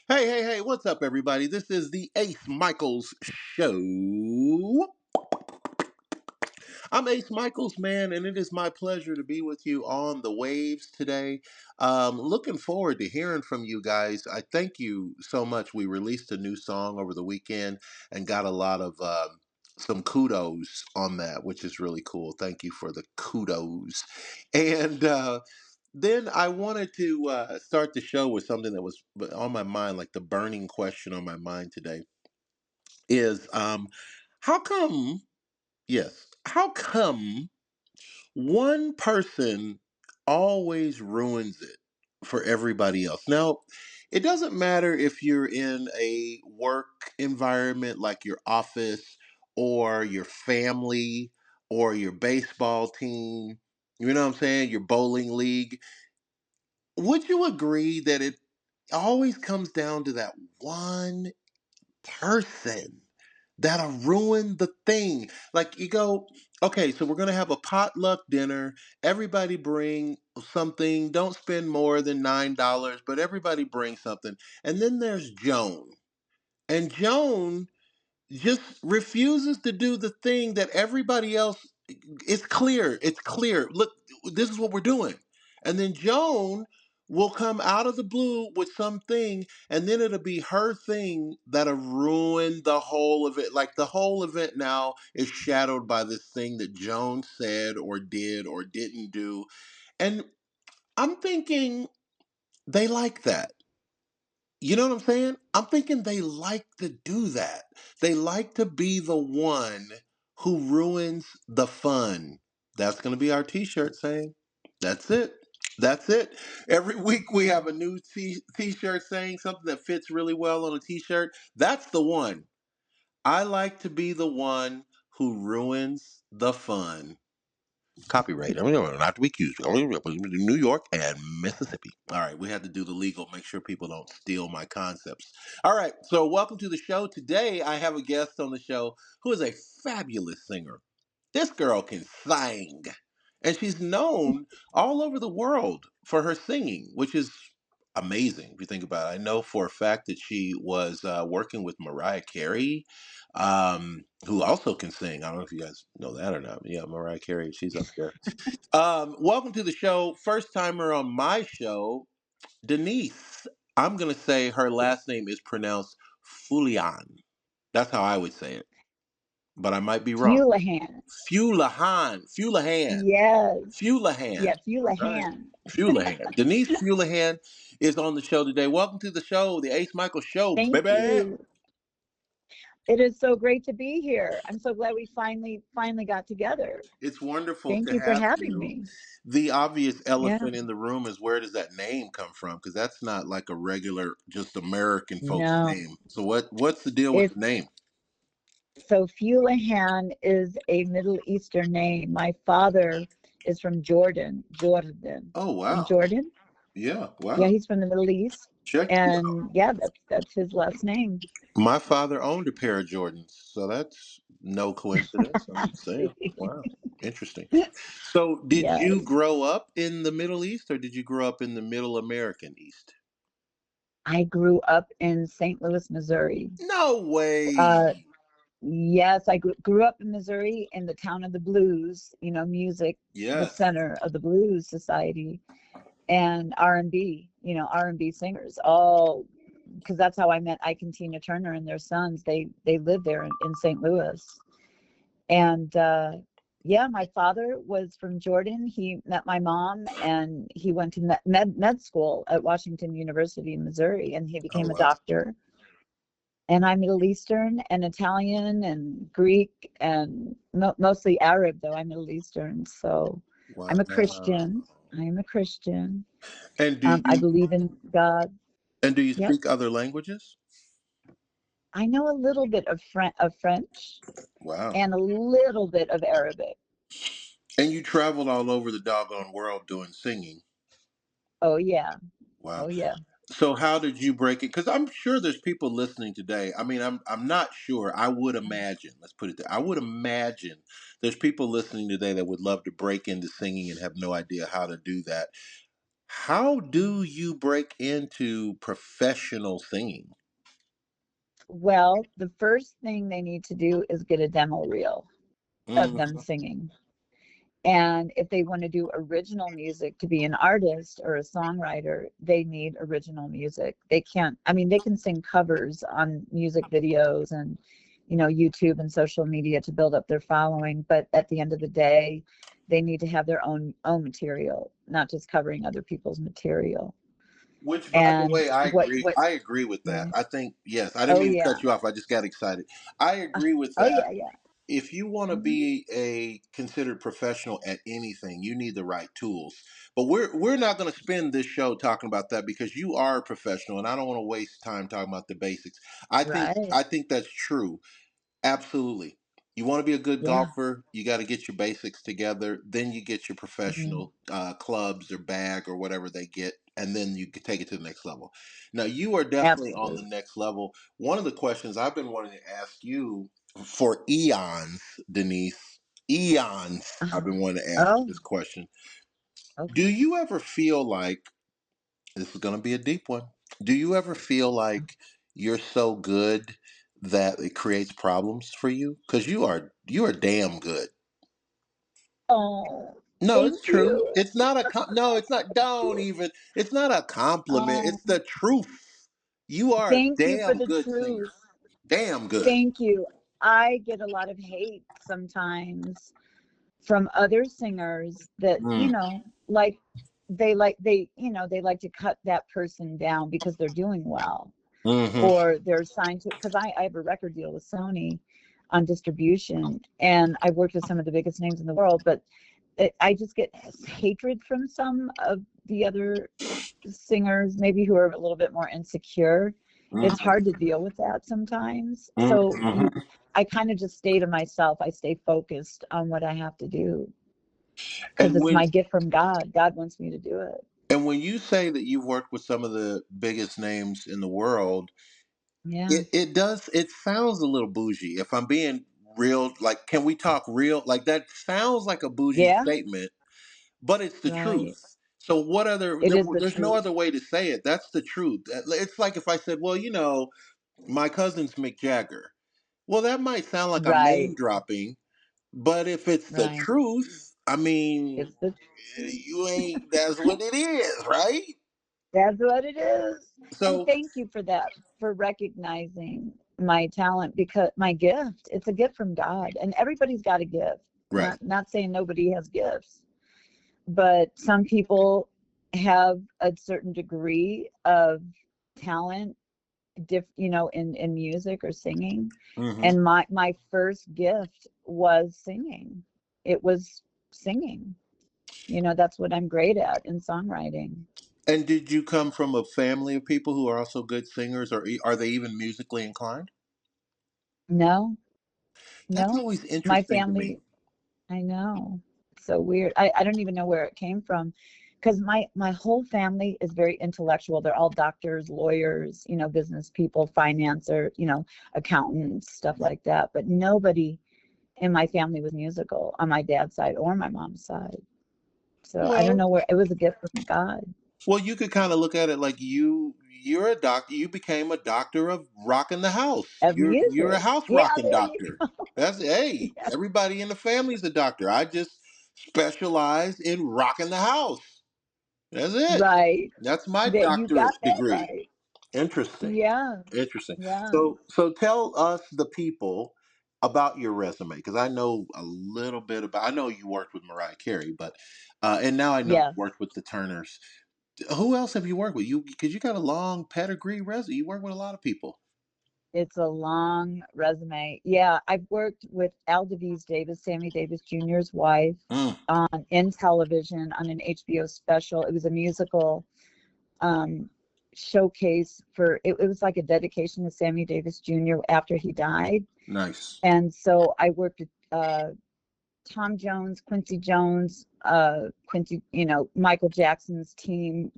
Hey, hey, hey, what's up, everybody? This is the Ace Michaels Show. I'm Ace Michaels, man, and it is my pleasure to be with you on the waves today. Looking forward to hearing from you guys. I thank you so much. We released a new song over the weekend and got a lot of some kudos on that, which is really cool. Thank you for the kudos. And then I wanted to start the show with something that was on my mind, like the burning question on my mind today is how come, yes, how come one person always ruins it for everybody else? Now, it doesn't matter if you're in a work environment like your office or your family or your baseball team, you know what I'm saying, your bowling league. Would you agree that it always comes down to that one person that'll ruin the thing? Like you go, okay, so we're gonna have a potluck dinner. Everybody bring something. Don't spend more than $9, but everybody bring something. And then there's Joan, and Joan just refuses to do the thing that everybody else, it's clear, look, this is what we're doing. And then Joan will come out of the blue with something, and then it'll be her thing that'll ruin the whole of it. Like the whole event now is shadowed by this thing that Joan said or did or didn't do. And I'm thinking they like that. You know what I'm saying? I'm thinking they like to do that. They like to be the one who ruins the fun. That's going to be our t-shirt saying. That's it. That's it. Every week we have a new t-shirt saying something that fits really well on a t-shirt. That's the one. I like to be the one who ruins the fun. Copyright. I mean, not to be accused. Only New York and Mississippi. All right, we had to do the legal, make sure people don't steal my concepts. All right, so welcome to the show. Today, I have a guest on the show who is a fabulous singer. This girl can sing, and she's known all over the world for her singing, which is amazing if you think about it. I know for a fact that she was working with Mariah Carey, who also can sing. I don't know if you guys know that or not. But yeah, Mariah Carey, she's up there. Welcome to the show. First timer on my show, Denise. I'm going to say her last name is pronounced Fuleihan. That's how I would say it, but I might be wrong. Fuleihan. Fuleihan. Fuleihan. Yes. Fuleihan. Yeah, All right. Fuleihan. Fuleihan. Denise Fuleihan is on the show today. Welcome to the show, the Ace Michael Show, Thank baby. you. It is so great to be here. I'm so glad we finally got together. It's wonderful Thank to you for have having you. me. The obvious Yeah. elephant in the room is, where does that name come from? Because that's not like a regular, just American folks No. name. So what's the deal with the It's name? so Fuleihan is a Middle Eastern name. My father is from Jordan. Jordan. Oh From wow, Jordan. yeah, Yeah, wow. he's from the Middle East. Check you out. And yeah, that's his last name. My father owned a pair of Jordans, so that's no coincidence. I'm just saying. Wow, interesting. So did you Yes. grow up in the Middle East, or did you grow up in the Middle American East? I grew up in St. Louis, Missouri. No Uh, way. Yes, I grew up in Missouri in the town of the blues, music, the Yes. center of the blues society and R&B, R&B singers, all because that's how I met Ike and Tina Turner and their sons. They lived there in St. Louis. And yeah, my father was from Jordan. He met my mom and he went to med school at Washington University in Missouri and he Oh became a wow. doctor. And I'm Middle Eastern and Italian and Greek and mostly Arab, though I'm Middle Eastern. So Wow. I'm a Christian. I am a Christian. And I believe in God. do you Yep. speak other languages? I know a little bit of French Wow. and a little bit of Arabic. And you traveled all over the doggone world doing singing. Oh yeah. Wow. Oh yeah. So how did you break it? Because I'm sure there's people listening today. I mean, I'm not sure. I would imagine. Let's put it there. I would imagine there's people listening today that would love to break into singing and have no idea how to do that. How do you break into professional singing? Well, the first thing they need to do is get a demo reel of them Mhm. singing. And if they want to do original music to be an artist or a songwriter, they need original music. They can't, I mean, they can sing covers on music videos and, YouTube and social media to build up their following. But at the end of the day, they need to have their own material, not just covering other people's material. Which, by the And way, I what, agree. what, I agree with that. yeah. I think yes. I didn't Oh, mean to yeah. cut you off. I just got excited. I agree with Oh, that. yeah, yeah. If you want to Hmm. be a considered professional at anything, you need the right tools. But we're not going to spend this show talking about that because you are a professional, and I don't want to waste time talking about the basics. Right. I think that's true. Absolutely. You want to be a good Yeah. golfer, you got to get your basics together. Then you get your Hmm. professional clubs or bag or whatever they get, and then you can take it to the next level. Now, you are definitely on the Absolutely. next level. One of the questions I've been wanting to ask you for eons, Denise, eons, I've been wanting to ask you Oh, this question. Do okay. you ever feel like this is going to be a deep one? Do you ever feel like you're so good that it creates problems for you? Because you are damn good. Oh, No, it's thank true. you. It's not no, it's not. Thank Don't you. even. It's not a compliment. Oh, It's the truth. You are a thank you for damn the good singer. truth. Damn good. Thank you. I get a lot of hate sometimes from other singers that, Mm, like they like to cut that person down because they're doing well hmm. or they're signed to, because I have a record deal with Sony on distribution and I've worked with some of the biggest names in the world, but I just get hatred from some of the other singers, maybe who are a little bit more insecure. It's Hmm. hard to deal with that sometimes. So Hmm. I kind of just stay to myself. I stay focused on what I have to do because And it's when my gift from God. God wants me to do it. and when you say that you've worked with some of the biggest names in the world, Yeah. it does. It sounds a little bougie. If I'm being real, like, can we talk real? Like that sounds like a bougie Yeah. statement, but it's the Right. truth. So what other? It is the There's no truth. other way to say it. That's the truth. It's like if I said, well, my cousin's Mick Jagger. Well, that might sound like I'm name Right. dropping, but if it's the Right. truth, I mean, It's the truth. you ain't. That's what it is, right? That's what it is. And So thank you for that, for recognizing my talent because my gift, it's a gift from God. And everybody's got a gift. right. Not saying nobody has gifts, but some people have a certain degree of talent, in music or singing. Hmm. And my first gift was singing. It was singing. That's what I'm great at in songwriting. And did you come from a family of people who are also good singers, or are they even musically inclined? No, That's no. always My interesting to me. family, I know. It's so weird. I don't even know where it came from because my whole family is very intellectual. They're all doctors, lawyers, business people, financer, accountants, stuff like that. But nobody in my family was musical on my dad's side or my mom's side. So I don't Well, know where it was a gift from God well, you could kind of look at it like you're a doctor. You became a doctor of rocking the house. of You're a music. house Yeah, rocking there you doctor. go. That's hey, Yeah, everybody in the family's a doctor. I just specialize in rocking the house. That's it. right. That's my That you got doctorate that degree. right. Interesting. Yeah, Interesting. yeah. So tell us the people about your resume because I know a little bit about. I know you worked with Mariah Carey, but and now I know you Yes. worked with the Turners. Who else have you worked with? You because you got a long pedigree resume. You work with a lot of people. It's a long resume. Yeah, I've worked with Al Devise Davis, Sammy Davis Jr.'s wife, Mm, on in television on an HBO special. It was a musical um, showcase it was like a dedication to Sammy Davis Jr. after he died. nice. And so I worked with Tom Jones, Quincy Jones, Michael Jackson's team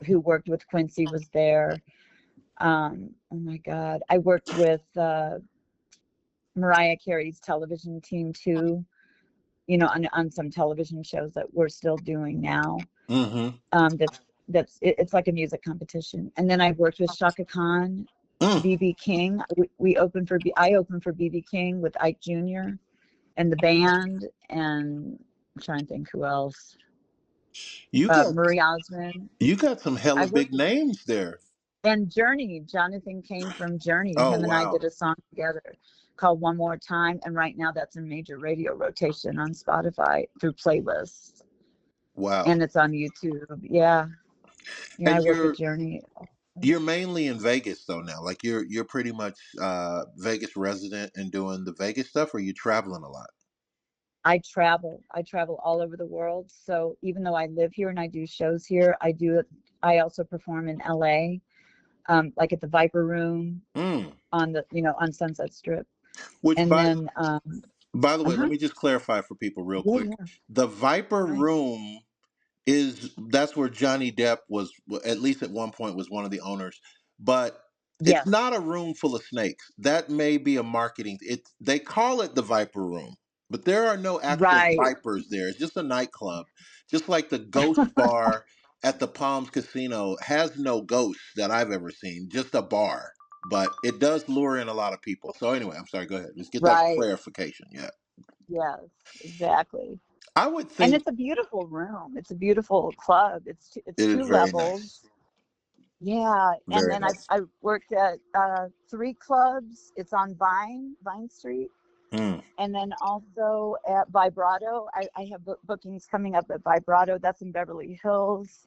who worked with Quincy was there. Oh my God. I worked with Mariah Carey's television team too, on some television shows that we're still doing now. Mm-hmm. That's It's like a music competition. And then I worked with Shaka Khan, Mm. BB King. I opened for BB King with Ike Jr. and the band, and I'm trying to think who else. You got Marie Osmond. you got some hella I big worked with, names there. and Journey. Jonathan came from Journey. Oh Him and I wow. did a song together called One More Time, and right now that's in major radio rotation on Spotify through playlists, Wow. and it's on YouTube. Yeah, yeah. I And work with you're Journey. you're mainly in Vegas though now. Like you're pretty much Vegas resident and doing the Vegas stuff, or you traveling a lot? I travel. I travel all over the world. So even though I live here and I do shows here, I do it. I also perform in LA, like at the Viper Room Mm. on on Sunset Strip. Which And then, by the way, let uh-huh, me just clarify for people real yeah, quick. yeah, The Viper right. Room is that's where Johnny Depp was, well, at least at one point, was one of the owners. But it's Yes, not a room full of snakes. That may be a marketing. They call it the Viper Room, but there are no actual right. vipers there. It's just a nightclub, just like the Ghost Bar at the Palms Casino has no ghosts that I've ever seen. Just a bar, but it does lure in a lot of people. So anyway, I'm sorry. Go ahead. Let's get that Right. clarification. Yeah, Yes, exactly. I would And think it's a beautiful room. It's a beautiful club. It's it is two very nice. levels. Yeah, and Very then nice. I worked at three clubs. It's on Vine Street, Mm. and then also at Vibrato. I have bookings coming up at Vibrato. That's in Beverly Hills.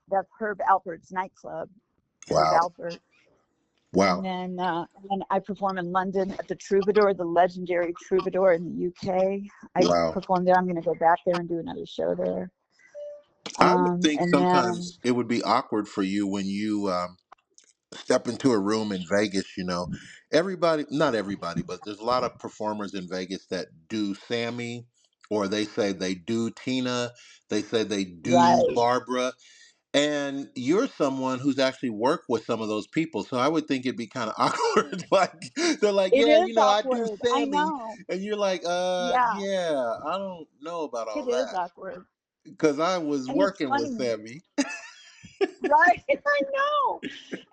That's Herb Alpert's nightclub, Herb Wow. Alpert. Wow. And then I perform in London at the Troubadour, the legendary Troubadour in the UK. I Wow. performed there. I'm going to go back there and do another show there. I would think And then, sometimes it would be awkward for you when you step into a room in Vegas. Everybody, not everybody, but there's a lot of performers in Vegas that do Sammy, or they say they do Tina, they say they do right. Barbara. And you're someone who's actually worked with some of those people. So I would think it'd be kind of awkward. Like, they're like, It yeah, is I do awkward. I Sammy. know. And you're like, Yeah, yeah, I don't know about all it is that. awkward. Because I was And it's working with funny, Sammy. right? I know.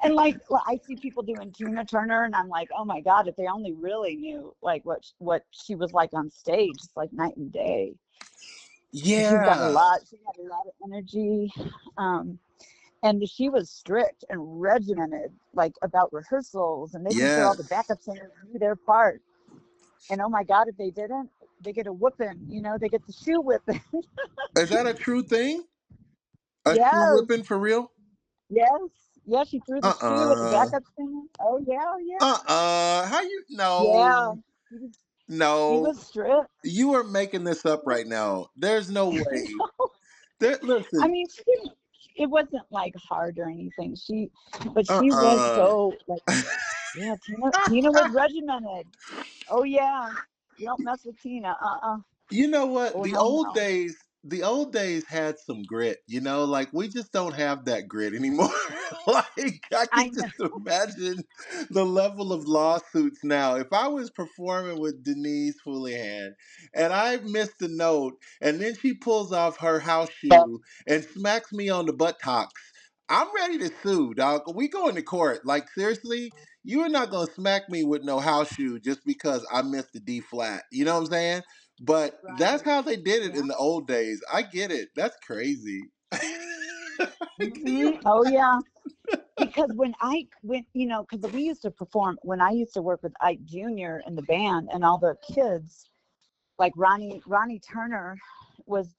And like I see people doing Tina Turner, and I'm like, oh my God, if they only really knew like what she was like on stage, it's like night and day. Because Yeah. she had a lot of energy. Um, and she was strict and regimented, like about rehearsals and making sure all the Yes. backup singers knew their part. And oh my God, if they didn't, they get a whooping, they get the shoe whipping. Is that a true thing? A shoe Yes, whipping for real? yes, yeah. She threw the shoe at the Uh-uh. backup singer. Oh yeah, oh, yeah, How you yeah. no. She was, she No. was strict. You are making this up right now. There's no way. There, I listen. mean, she didn't. It wasn't like hard or anything. But she was Uh-uh. so like, yeah. Tina was regimented. Oh yeah, you don't mess with Tina. You know what? Oh The no old no. days, the old days had some grit, like we just don't have that grit anymore. Like I I can know. just imagine the level of lawsuits now. If I was performing with Denise Fuleihan and I missed a note and then she pulls off her house shoe and smacks me on the buttocks, I'm ready to sue, dog. We going to court. Like seriously, you are not gonna smack me with no house shoe just because I missed the D flat. You know what I'm saying? But that's Right. how they did it Yeah. in the old days. I get it. That's crazy. Oh yeah. Because because we used to perform when I used to work with Ike Jr. in the band and all the kids, like Ronnie Turner was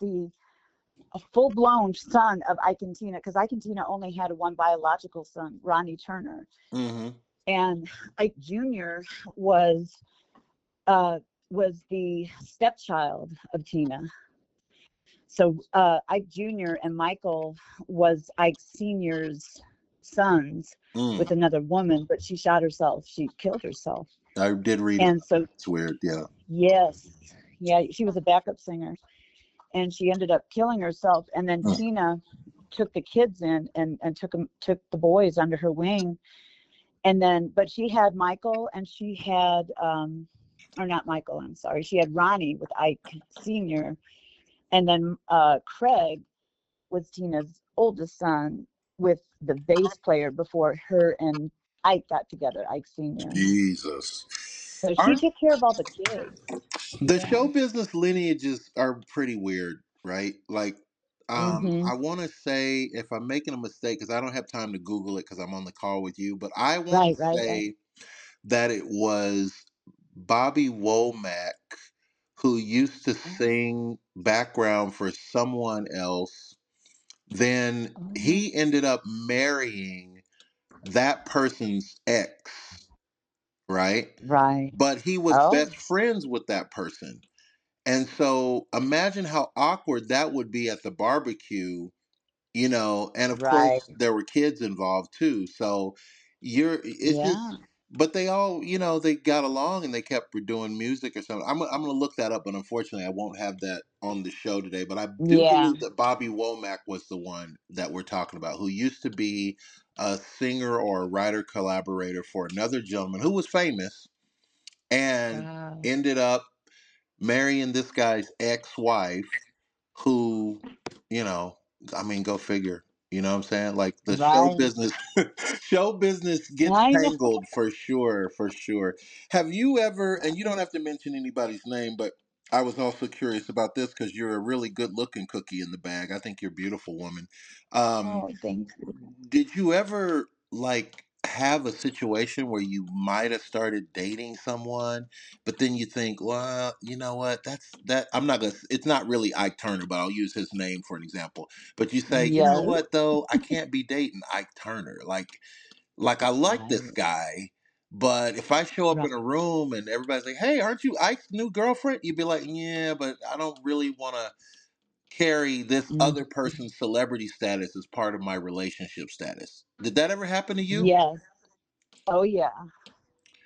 a full-blown son of Ike and Tina, because Ike and Tina only had one biological son, Ronnie Turner. Hmm. And Ike Jr. was uh was the stepchild of Tina. So Ike Jr. and Michael was Ike Sr.'s sons Mm. with another woman, but she shot herself. She killed herself. I did read about And so, it. It's weird. Yeah. yes, yeah, she was a backup singer, and she ended up killing herself. And then Mm. Tina took the kids in and took the boys under her wing. And then, but she had Michael, and she had, or not Michael, I'm sorry, she had Ronnie with Ike Sr. And then Craig was Tina's oldest son with the bass player before her and Ike got together, Ike Senior. Jesus. So she Aren't took care of all the kids. the Yeah. show business lineages are pretty weird, right? Like, Mhm. I want to say if I'm making a mistake because I don't have time to Google it because I'm on the call with you, but I want to Right, right, right. say that it was Bobby Womack who used to Oh, sing background for someone else. Then oh, he ended up marrying that person's ex, right? right. But he was Oh, best friends with that person. And so imagine how awkward that would be at the barbecue, and of right. course there were kids involved too. So it's Yeah. just, but they all, they got along and they kept doing music or something. I'm going to look that up, but unfortunately I won't have that on the show today. But I do Yeah. believe that Bobby Womack was the one that we're talking about, who used to be a singer or a writer collaborator for another gentleman who was famous and Wow. ended up marrying this guy's ex-wife who, you know, I mean, go figure. You know what I'm saying? Like the show Right. business, show business gets I know. tangled for sure, for sure. Have you ever, and you don't have to mention anybody's name, but I was also curious about this because you're a really good looking cookie in the bag. I think you're a beautiful woman. Um, Oh, thank you. did you ever like have a situation where you might have started dating someone, but then you think, well, you know what? That's that. I'm not gonna. It's not really Ike Turner, but I'll use his name for an example. But you say, you know Yes. what though? I can't be dating Ike Turner. Like I like this Right. guy, but if I show up Right. in a room and everybody's like, "Hey, aren't you Ike's new girlfriend?" You'd be like, "Yeah, but I don't really want to carry this Mhm. other person's celebrity status as part of my relationship status." Did that ever happen to you? Yes. Oh, yeah.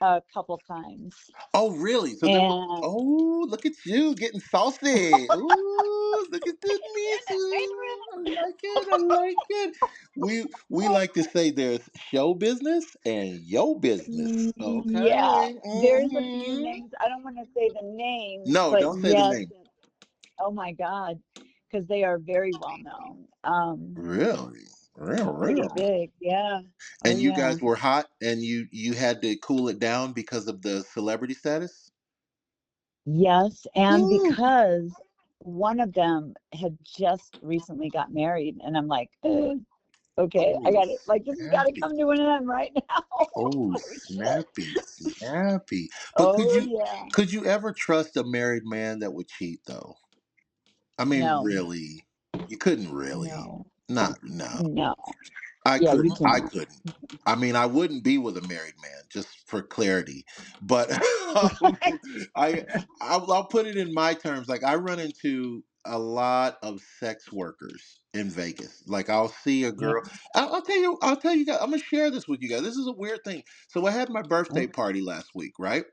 A couple times. Oh, really? So there were. And Oh, look at you getting saucy. Ooh, look at this, in it, wait Missy. I a minute. like it. I like it. We like to say there's show business and yo business. Yeah, Okay. there's a few Hmm. names. I don't want to say the names, No, but don't say the yes, name. oh my God, because they are very well known. Really? Real, Pretty real. big. Yeah. Oh And you yeah. guys were hot, and you had to cool it down because of the celebrity status. Yes, and Ooh, because one of them had just recently got married, and I'm like, okay, I oh, got it. Like this has got to snappy. come to an end right now. Oh, Oh shit. snappy, snappy. But could Oh you yeah. could you ever trust a married man that would cheat though? I mean, No, really, you couldn't really. no, Not no. no. I Yeah, you couldn't. I can't. couldn't. I mean, I wouldn't be with a married man, just for clarity. But I, I'll put it in my terms. Like I run into a lot of sex workers in Vegas. Like I'll see a Yeah. girl. I'll tell you. I'll tell you guys. I'm gonna share this with you guys. This is a weird thing. So I had my birthday Okay. party last week, right?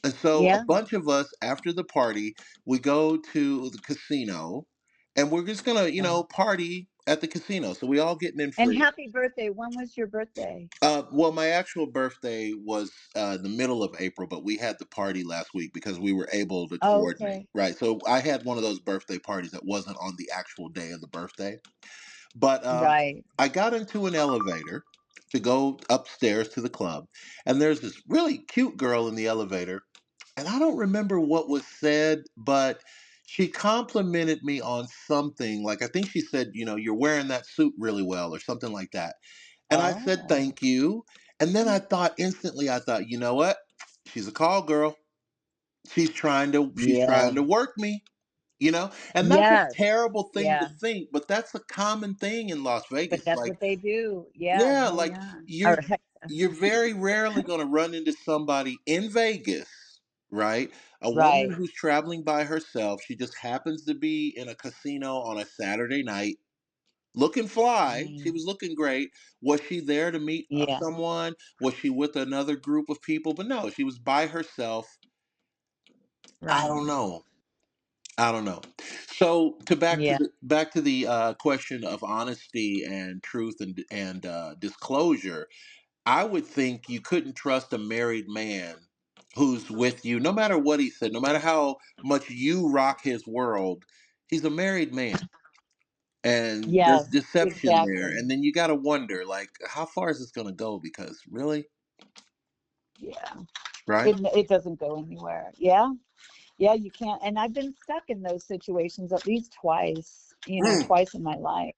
And so a Yeah. bunch of us after the party, we go to the casino, and we're just gonna, Right. party at the casino. So we all getting in And free. happy birthday. When was your birthday? Well, my actual birthday was the middle of April, but we had the party last week because we were able to Oh, coordinate. okay. Right. So I had one of those birthday parties that wasn't on the actual day of the birthday. But Right. I got into an elevator to go upstairs to the club, and there's this really cute girl in the elevator, and I don't remember what was said, but she complimented me on something. Like I think she said, "You're wearing that suit really well," or something like that. And I said, Oh. "Thank you." And then I thought instantly, I thought, you know what? She's a call girl. She's trying to Yeah. work me, and that's a Yes. terrible thing to Yeah. think, but that's a common thing in Las But Vegas. that's Like, what they do. Yeah. yeah, Oh, like yeah. All you're right. you're very rarely going to run into somebody in Vegas, right? A woman Right. who's traveling by herself. She just happens to be in a casino on a Saturday night, looking fly. She Mm, was looking great. Was she there to meet yeah. someone? Was she with another group of people? But no, she was by herself. I Right. don't know. I don't know. So to Yeah. back to the question of honesty and truth and disclosure. I would think you couldn't trust a married man who's with you, no matter what he said, no matter how much you rock his world. He's a married man. And there's Yes, deception there, exactly. and then you got to wonder, like, how far is this going to go? Because really, Yeah. right? It doesn't go anywhere. Yeah. Yeah, you can't. And I've been stuck in those situations at least twice, Mm, twice in my life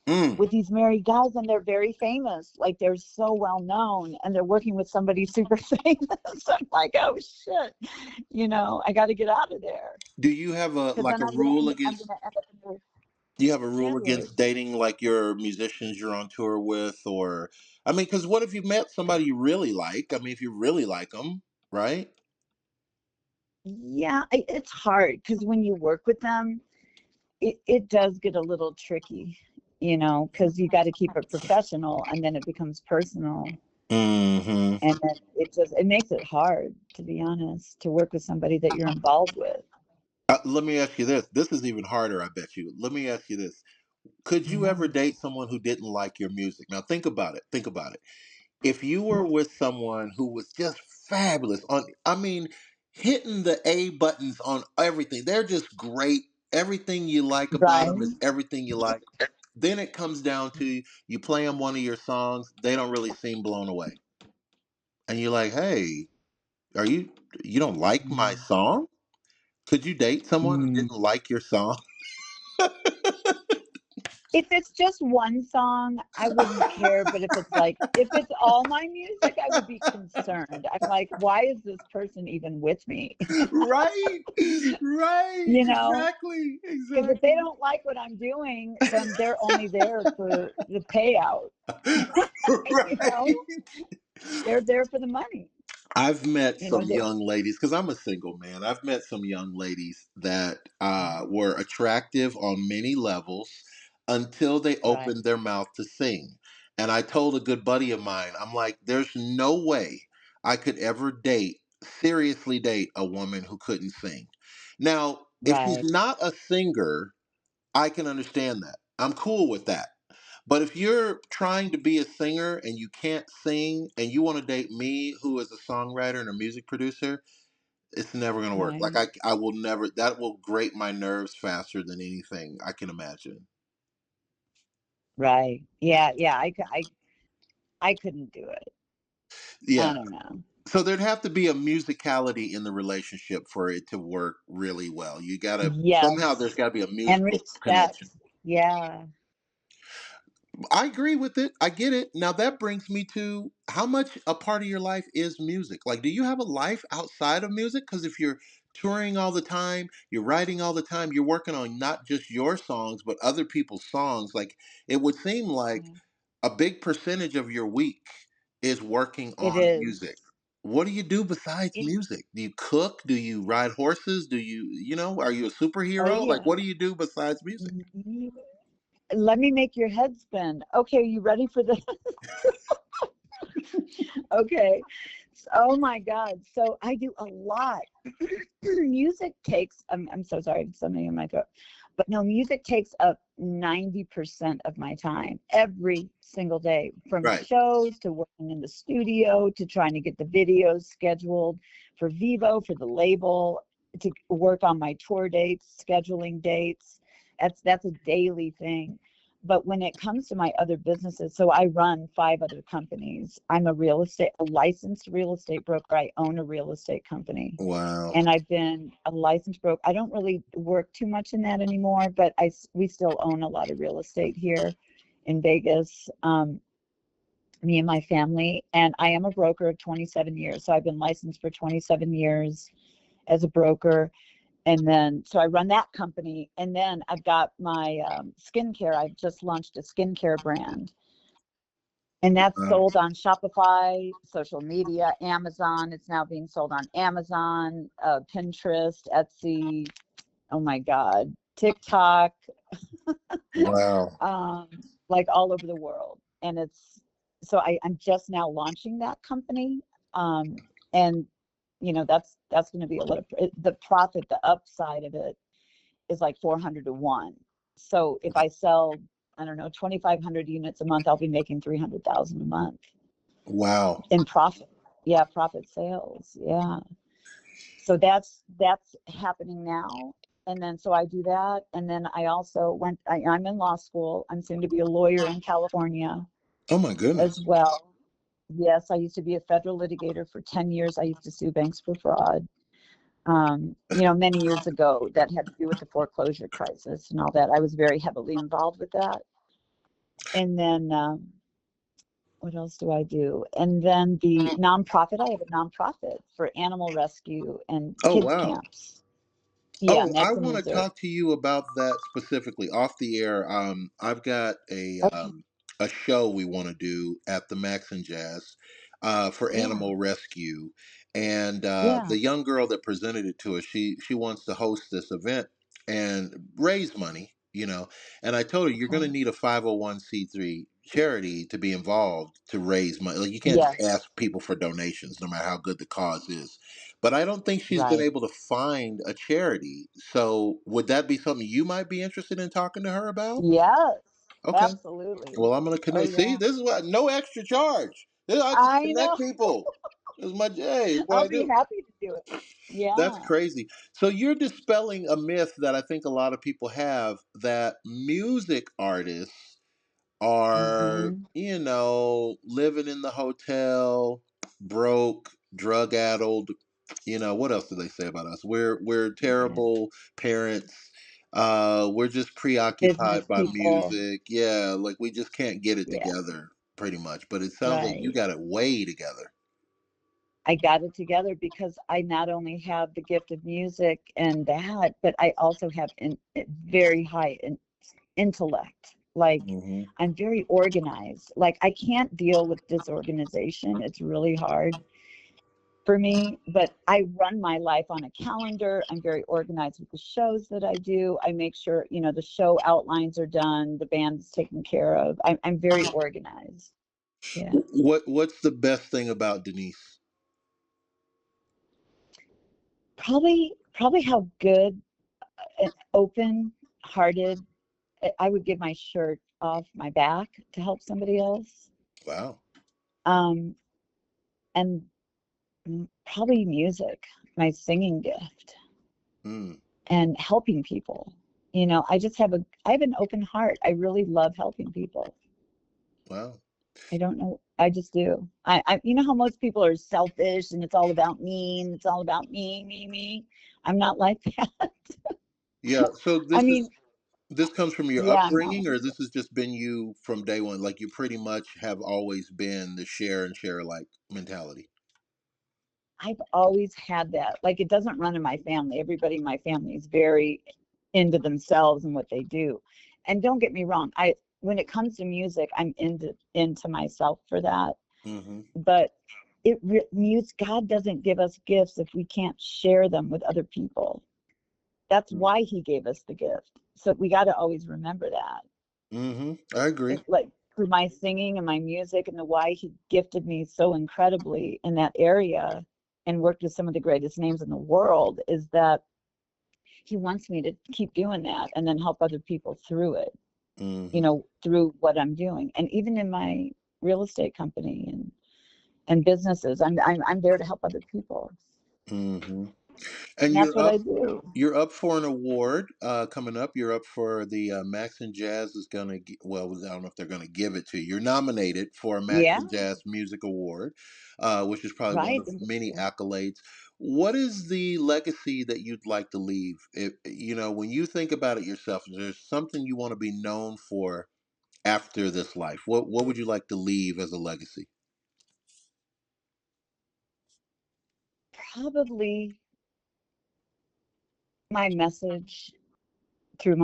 mm. with these married guys, and they're very famous. Like they're so well known, and they're working with somebody super famous. I'm like, oh shit, I got to get out of there Do you have a because like then a rule I'm against? gonna end up in the Do you have a rule against sandwich. dating like your musicians you're on tour with, or I mean, because what if you met somebody you really like? I mean, if you really like them, right? Yeah, it's hard because when you work with them, it does get a little tricky, because you got to keep it professional, and then it becomes personal. Hmm. And then it makes it hard, to be honest, to work with somebody that you're involved with. Let me ask you this. This is even harder, I bet you. Let me ask you this. Could you Yeah. ever date someone who didn't like your music? Now, think about it. Think about it. If you were Mm. with someone who was just fabulous on, I mean, hitting the A buttons on everything, they're just great. Everything you like about them is Right. everything you like. Then it comes down to you play them one of your songs, they don't really seem blown away. And you're like, hey, are you don't like my Mm. song? Could you date someone who Mm. didn't like your song? If it's just one song, I wouldn't care. But if it's all my music, I would be concerned. I'm like, why is this person even with me? Right, right, You know? exactly, Because if they exactly. don't like what I'm doing, then they're only there for the payout. You know? Right. They're there for the money. I've met You know, some they young ladies because I'm a single man. I've met some young ladies that were attractive on many levels until they right, opened their mouth to sing. And I told a good buddy of mine, I'm like, there's no way I could ever seriously date a woman who couldn't sing. Now, if she's right, not a singer, I can understand that. I'm cool with that. But if you're trying to be a singer and you can't sing and you want to date me, who is a songwriter and a music producer, it's never going to work. Like, right, I will never, that will grate my nerves faster than anything I can imagine. right. Yeah, yeah. I couldn't do it. I Yeah. don't know. So there'd have to be a musicality in the relationship for it to work really well. You got to, somehow there's Yes, got to be a and musical respect. connection. Yeah. I agree with it. I get it. Now that brings me to how much a part of your life is music. Like, do you have a life outside of music? Because if you're touring all the time, you're writing all the time, you're working on not just your songs, but other people's songs. Like, it would seem like Yeah. a big percentage of your week is working It on music. is. What do you do besides It, music? Do you cook? Do you ride horses? Do are you a oh superhero? Like, yeah. what do you do besides music? Mhm. Let me make your head spin. Okay, are you ready for this? Okay. Oh my God. So I do a lot. Music takes, I'm so sorry, something in my throat. But no, music takes up 90% of my time every single day, from Right. shows to working in the studio to trying to get the videos scheduled for Vivo, for the label, to work on my tour dates, scheduling dates. That's a daily thing. But when it comes to my other businesses, so I run 5 other companies. I'm a licensed real estate broker. I own a real estate company, Wow. and I've been a licensed broker. I don't really work too much in that anymore, but we still own a lot of real estate here in Vegas, me and my family. And I am a broker of 27 years. So I've been licensed for 27 years as a broker. And then, so I run that company. And then I've got my skincare. I've just launched a skincare brand. And that's Wow. sold on Shopify, social media, Amazon. It's now being sold on Amazon, Pinterest, Etsy. Oh my God, TikTok, Wow. um, like all over the world. And so I'm just now launching that company. Um, and that's going to be the profit, the upside of it is like 400 to 1. So if I sell, I don't know, 2,500 units a month, I'll be making 300,000 a month Wow. in profit. Yeah, profit sales. Yeah. So that's happening now. And then so I do that. And then I also I'm in law school. I'm soon to be a lawyer in California Oh my as goodness. well. Yes, I used to be a federal litigator for 10 years. I used to sue banks for fraud. Many years ago that had to do with the foreclosure crisis and all that. I was very heavily involved with that. And then what else do I do? And then the nonprofit, I have a nonprofit for animal rescue and Oh kids wow. camps. Yeah, Oh, and I that's in want to Missouri. talk to you about that specifically off the air. I've got Okay. a show we want to do at the Max and Jazz for Yeah. animal rescue, and Yeah. the young girl that presented it to us, she wants to host this event and raise money. And I told her you're going to Okay. need a 501c3 charity to be involved to raise money. Like you can't just Yes. ask people for donations, no matter how good the cause is. But I don't think she's been Right. able to find a charity. So would that be something you might be interested in talking to her about? Yes. Okay. Absolutely. Well, I'm gonna Oh connect. See, yeah. this is what no extra charge. I just I connect know. people. This is my hey, it's what I'll I be do. happy to do it. That's Yeah. crazy. So you're dispelling a myth that I think a lot of people have that music artists are, Mm-hmm. living in the hotel, broke, drug addled. What else do they say about us? We're Yeah. terrible parents. We're just Business preoccupied by people. music. Yeah, like we just can't get it Yeah. together pretty much. But it sounds like you Right. got it way together. I got it together because I not only have the gift of music and that, but I also have very high intellect. Like Hmm. I'm very organized. Like I can't deal with disorganization. It's really hard for me, but I run my life on a calendar. I'm very organized with the shows that I do. I make sure, the show outlines are done, the band's taken care of. I'm very organized. Yeah. What's the best thing about Denise? Probably how good and open hearted I would give my shirt off my back to help somebody else. Wow. Um, and probably music, my singing gift, Mm, and helping people. I have an open heart. I really love helping people. wow. I don't know. I just do. You know how most people are selfish and it's all about me and it's all about me, me, me. I'm not like that. Yeah. So I this mean, is this comes from your yeah, I'm not upbringing, like or that. this has just been you from day one? Like you pretty much have always been the share and share alike mentality. I've always had that. Like it doesn't run in my family. Everybody in my family is very into themselves and what they do. And don't get me wrong, I when it comes to music, I'm into myself for that. Hmm. But God doesn't give us gifts if we can't share them with other people. That's why he gave us the gift. So we got to always remember that. Hmm. I agree. Like through my singing and my music and the why he gifted me so incredibly in that area and worked with some of the greatest names in the world is that he wants me to keep doing that and then help other people through it, Hmm. through what I'm doing. And even in my real estate company and businesses, I'm there to help other people. Hmm. And And that's what I do. you're up for an award coming up. You're up for the Max and Jazz is gonna well, I don't know if they're gonna give it to you. You're nominated for a Max Yeah, and Jazz Music Award, which is probably one right. of many accolades. What is the legacy that you'd like to leave? When you think about it yourself, is there something you want to be known for after this life? What would you like to leave as a legacy? Probably my message through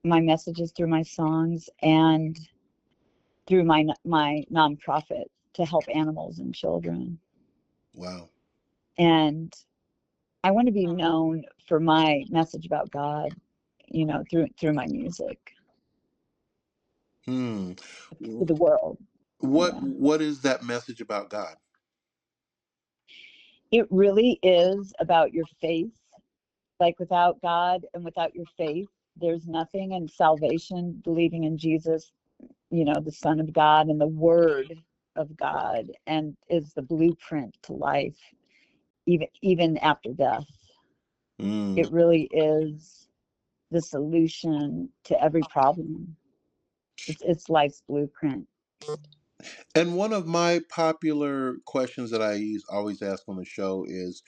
my messages through my songs, and through my nonprofit to help animals and children. Wow. And I want to be known for my message about God, through my music Hmm. to the world. Yeah. What is that message about God? It really is about your faith. Like without God and without your faith, there's nothing. And salvation, believing in Jesus, the Son of God and the Word of God, and is the blueprint to life, even after death. Mm. It really is the solution to every problem. It's life's blueprint. And one of my popular questions that always ask on the show is,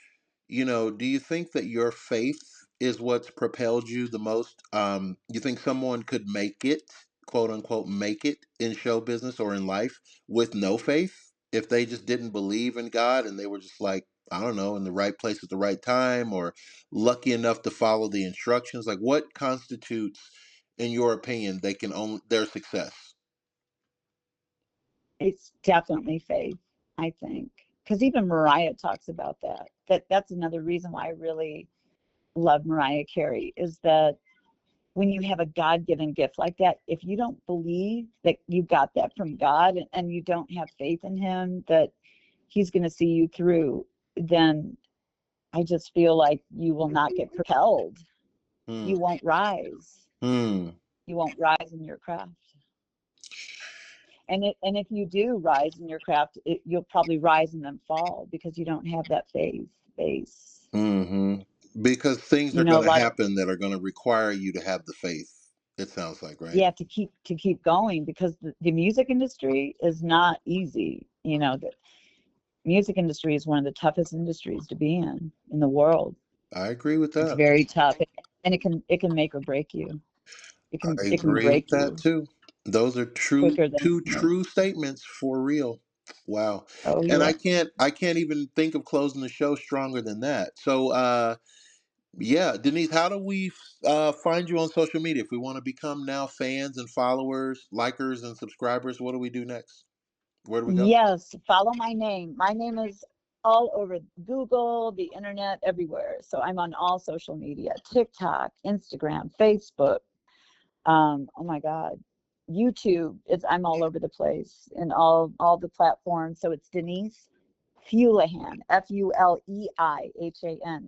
do you think that your faith is what's propelled you the most? You think someone could make it, quote unquote, make it in show business or in life with no faith if they just didn't believe in God and they were just like, I don't know, in the right place at the right time or lucky enough to follow the instructions? Like, what constitutes, in your opinion, they can own their success? It's definitely faith, I think, because even Mariah talks about that. That's another reason why I really love Mariah Carey is that when you have a God-given gift like that, if you don't believe that you got that from God and you don't have faith in Him that He's going to see you through, then I just feel like you will not get propelled. Hmm. You won't rise. Hmm. You won't rise in your craft. And if you do rise in your craft, you'll probably rise and then fall because you don't have that faith base. Hmm. Because things are You know, going a to lot of happen that are going to require you to have the faith. It sounds like, you right? have to keep going because the music industry is not easy. You know, the music industry is one of the toughest industries to be in the world. I agree with It's that. very tough, and it can make or break you. I It can agree with break that you too. Those are quicker than two you. true statements for real. Wow. Oh And yeah. I can't even think of closing the show stronger than that. So yeah, Denise, how do we find you on social media if we want to become now fans and followers, likers and subscribers? What do we do next? Where do we go? Yes, follow my name. My name is all over Google, the internet, everywhere. So I'm on all social media, TikTok, Instagram, Facebook. Oh my God, YouTube. I'm all over the place in all the platforms. So it's Denise Fuleihan, Fuleihan,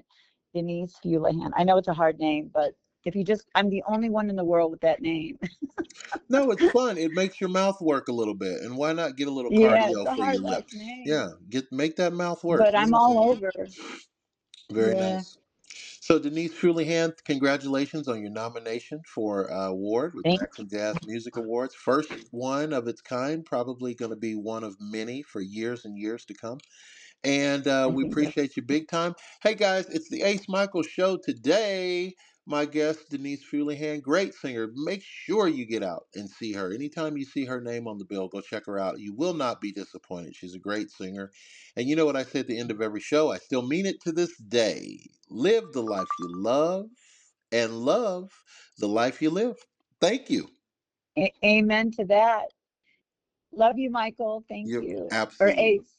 Denise Fuleihan. I know it's a hard name, but if you just, I'm the only one in the world with that name. No, it's fun. It makes your mouth work a little bit. And why not get a little Yeah, it's cardio a for your hard last lips? name, Yeah, make that mouth work. but I'm all over. Very Yeah, nice. So Denise Fuleihan, congratulations on your nomination for award with thank Maxim Jazz Music Awards. First one of its kind, probably going to be one of many for years and years to come. And I we think that's appreciate you big time. Hey guys, it's the Ace Michael Show today. My guest, Denise Fuleihan, great singer. Make sure you get out and see her. Anytime you see her name on the bill, go check her out. You will not be disappointed. She's a great singer. And you know what I say at the end of every show? I still mean it to this day. Live the life you love and love the life you live. Thank you. amen to that. Love you, Michael. Thank You you. Or absolutely. Ace.